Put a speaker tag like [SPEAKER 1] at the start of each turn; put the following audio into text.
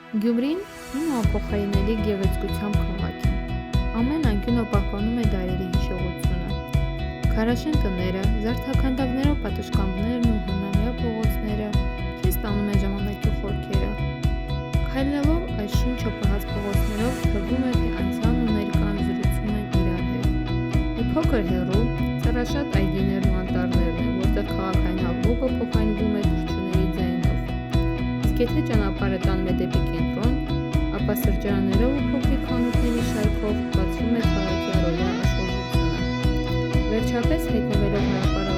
[SPEAKER 1] Գյումրին հին ու անփոխարինելի գեղեցկությամբ քաղաք է։ Ամեն անկյունը պահպանում է դարերի հիշողությունը։ Քարաշեն տները, զարդաքանդակներով պատշգամբներն ու հնամյա փողոցները քեզ տանում են ժամանակի խորքերը։ Քայլելով այս շունչը պահած փողոցներով թվում է, թե անցյալն ու ներկան զրուցում են իրար հետ։ Մի փոքր հեռու ծառաշատ այգիներն ու անտառներն են, որտեղ քաղաքային հաղորդը փոխանցվում է թռչունների ձայնով։ Իսկ եթե ճանապարհը տանում է դեպի կենտրոն, ապա սրճարաններով ու փոքրիկ խանութների շարքով բացվում է քաղաքի առօրյա աշխուժությունը։ Վերջապես հայտնվելով հրապարակ